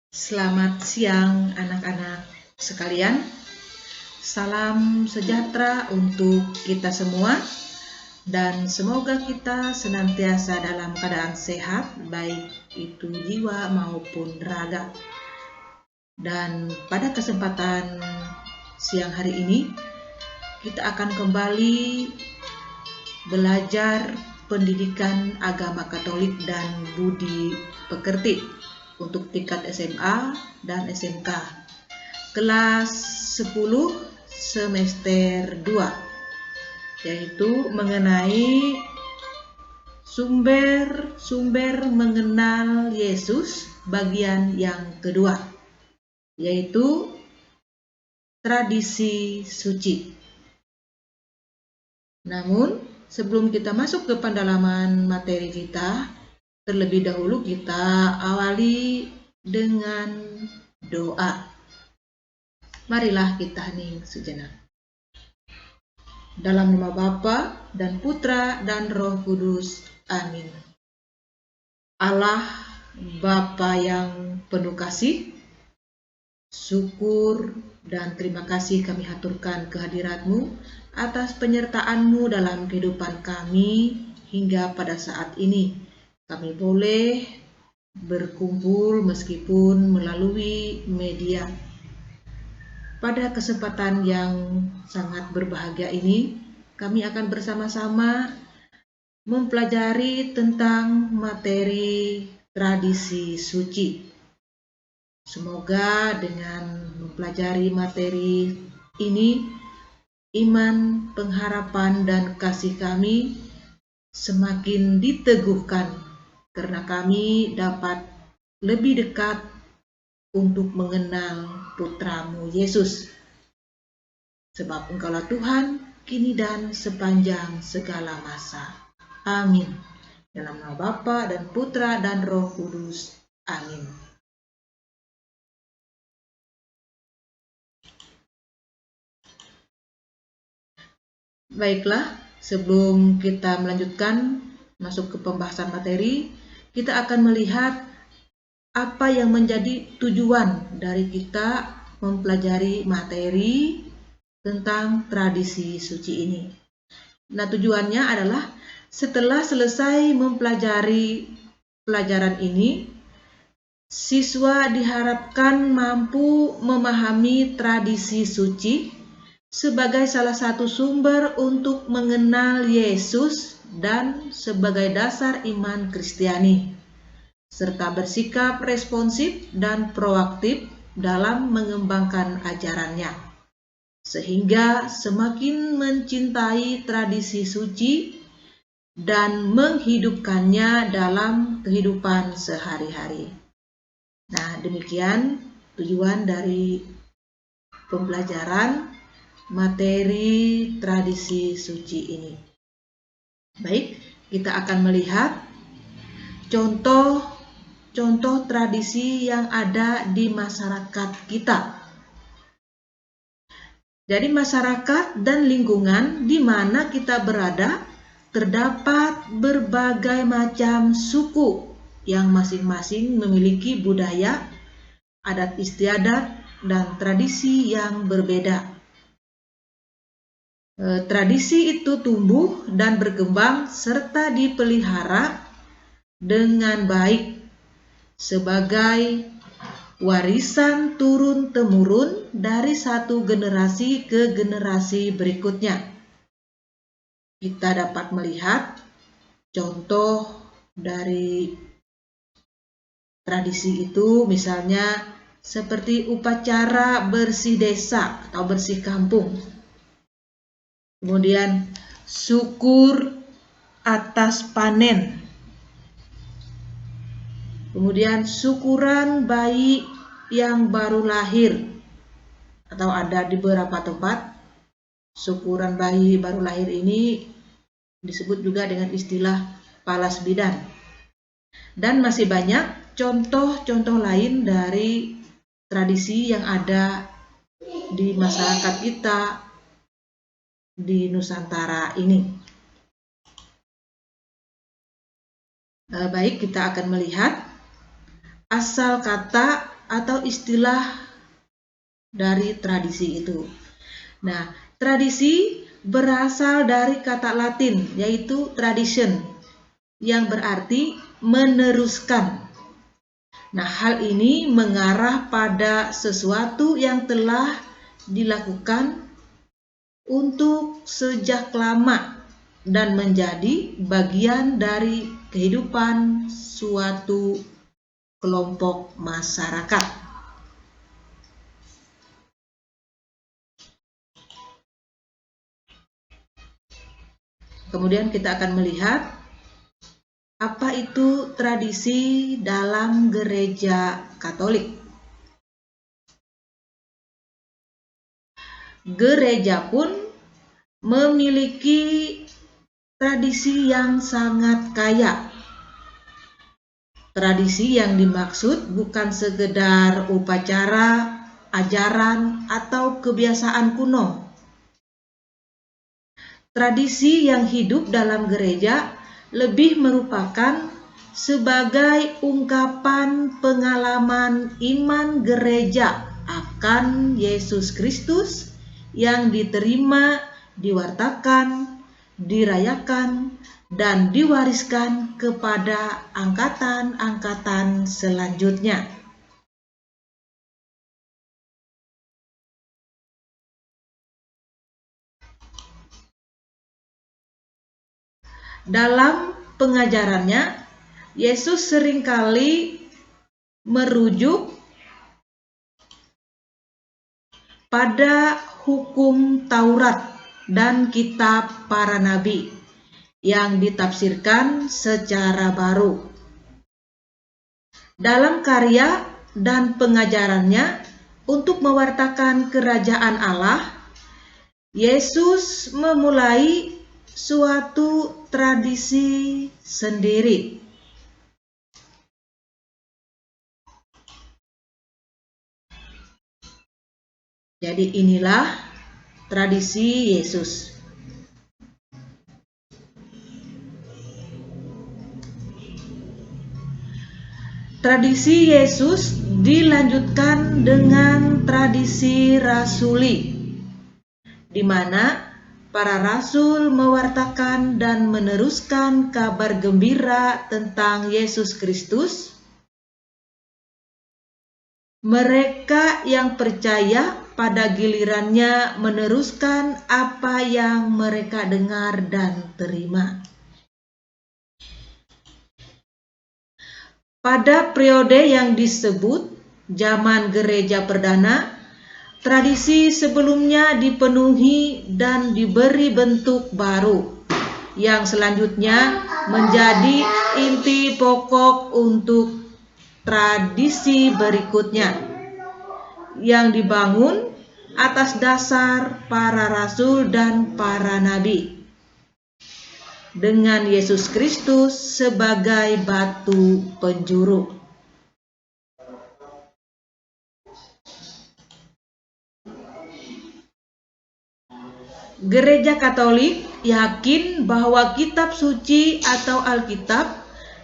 Selamat siang anak-anak sekalian. Salam sejahtera untuk kita semua dan semoga kita senantiasa dalam keadaan sehat, baik itu jiwa maupun raga. Dan pada kesempatan siang hari ini kita akan kembali belajar pendidikan agama Katolik dan budi pekerti untuk tingkat SMA dan SMK kelas 10 semester 2, yaitu mengenai sumber-sumber mengenal Yesus bagian yang kedua, yaitu tradisi suci. Namun sebelum kita masuk ke pendalaman materi kita, terlebih dahulu kita awali dengan doa. Marilah kita hening sejenak. Dalam nama Bapa dan Putra dan Roh Kudus. Amin. Allah Bapa yang penuh kasih, syukur dan terima kasih kami haturkan kehadirat-Mu atas penyertaan-Mu dalam kehidupan kami hingga pada saat ini. Kami boleh berkumpul meskipun melalui media. Pada kesempatan yang sangat berbahagia ini, kami akan bersama-sama mempelajari tentang materi tradisi suci. Semoga dengan mempelajari materi ini, iman, pengharapan, dan kasih kami semakin diteguhkan karena kami dapat lebih dekat untuk mengenal Putra-Mu Yesus. Sebab Engkaulah Tuhan, kini dan sepanjang segala masa. Amin. Dalam nama Bapa dan Putra dan Roh Kudus. Amin. Baiklah, sebelum kita melanjutkan masuk ke pembahasan materi, kita akan melihat apa yang menjadi tujuan dari kita mempelajari materi tentang tradisi suci ini. Nah, tujuannya adalah setelah selesai mempelajari pelajaran ini, siswa diharapkan mampu memahami tradisi suci sebagai salah satu sumber untuk mengenal Yesus dan sebagai dasar iman Kristiani, serta bersikap responsif dan proaktif dalam mengembangkan ajarannya, sehingga semakin mencintai tradisi suci dan menghidupkannya dalam kehidupan sehari-hari. Nah, demikian tujuan dari pembelajaran materi tradisi suci ini. Baik, kita akan melihat contoh tradisi yang ada di masyarakat kita. Jadi masyarakat dan lingkungan di mana kita berada terdapat berbagai macam suku yang masing-masing memiliki budaya, adat istiadat, dan tradisi yang berbeda. Tradisi itu tumbuh dan berkembang serta dipelihara dengan baik sebagai warisan turun-temurun dari satu generasi ke generasi berikutnya. Kita dapat melihat contoh dari tradisi itu, misalnya seperti upacara bersih desa atau bersih kampung. Kemudian syukur atas panen. Kemudian syukuran bayi yang baru lahir, atau ada di beberapa tempat syukuran bayi baru lahir ini disebut juga dengan istilah palas bidan. Dan masih banyak contoh-contoh lain dari tradisi yang ada di masyarakat kita di Nusantara ini. Baik, kita akan melihat asal kata atau istilah dari tradisi itu. Nah, tradisi berasal dari kata Latin yaitu tradition yang berarti meneruskan. Nah, hal ini mengarah pada sesuatu yang telah dilakukan untuk sejak lama dan menjadi bagian dari kehidupan suatu kelompok masyarakat. Kemudian kita akan melihat apa itu tradisi dalam gereja Katolik. Gereja pun memiliki tradisi yang sangat kaya. Tradisi yang dimaksud bukan sekedar upacara, ajaran, atau kebiasaan kuno. Tradisi yang hidup dalam gereja lebih merupakan sebagai ungkapan pengalaman iman gereja akan Yesus Kristus yang diterima, diwartakan, dirayakan, dan diwariskan kepada angkatan-angkatan selanjutnya. Dalam pengajarannya, Yesus seringkali merujuk pada hukum Taurat dan kitab para nabi yang ditafsirkan secara baru. Dalam karya dan pengajarannya untuk mewartakan kerajaan Allah, Yesus memulai suatu tradisi sendiri. Jadi inilah tradisi Yesus. Tradisi Yesus dilanjutkan dengan tradisi rasuli, di mana para rasul mewartakan dan meneruskan kabar gembira tentang Yesus Kristus. Mereka yang percaya pada gilirannya meneruskan apa yang mereka dengar dan terima. Pada periode yang disebut zaman gereja perdana, tradisi sebelumnya dipenuhi dan diberi bentuk baru, yang selanjutnya menjadi inti pokok untuk tradisi berikutnya, yang dibangun atas dasar para rasul dan para nabi, dengan Yesus Kristus sebagai batu penjuru. Gereja Katolik yakin bahwa kitab suci atau Alkitab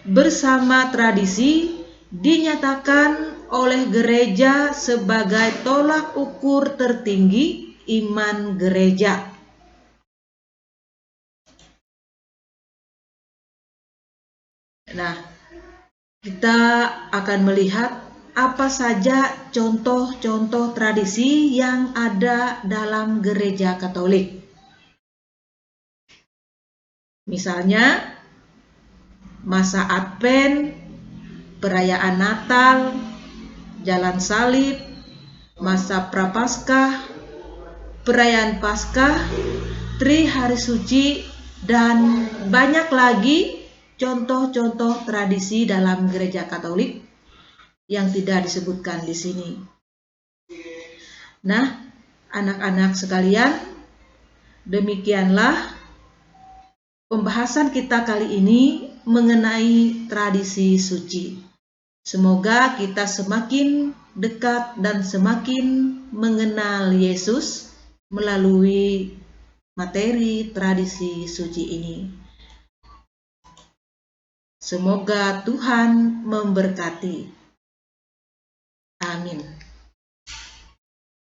bersama tradisi dinyatakan oleh gereja sebagai tolak ukur tertinggi iman gereja. Nah, kita akan melihat apa saja contoh-contoh tradisi yang ada dalam gereja Katolik. Misalnya, masa Advent, perayaan Natal, Jalan Salib, masa Prapaskah, perayaan Paskah, Tri Hari Suci, dan banyak lagi contoh-contoh tradisi dalam gereja Katolik yang tidak disebutkan di sini. Nah, anak-anak sekalian, demikianlah pembahasan kita kali ini mengenai tradisi suci. Semoga kita semakin dekat dan semakin mengenal Yesus melalui materi tradisi suci ini. Semoga Tuhan memberkati. Amin.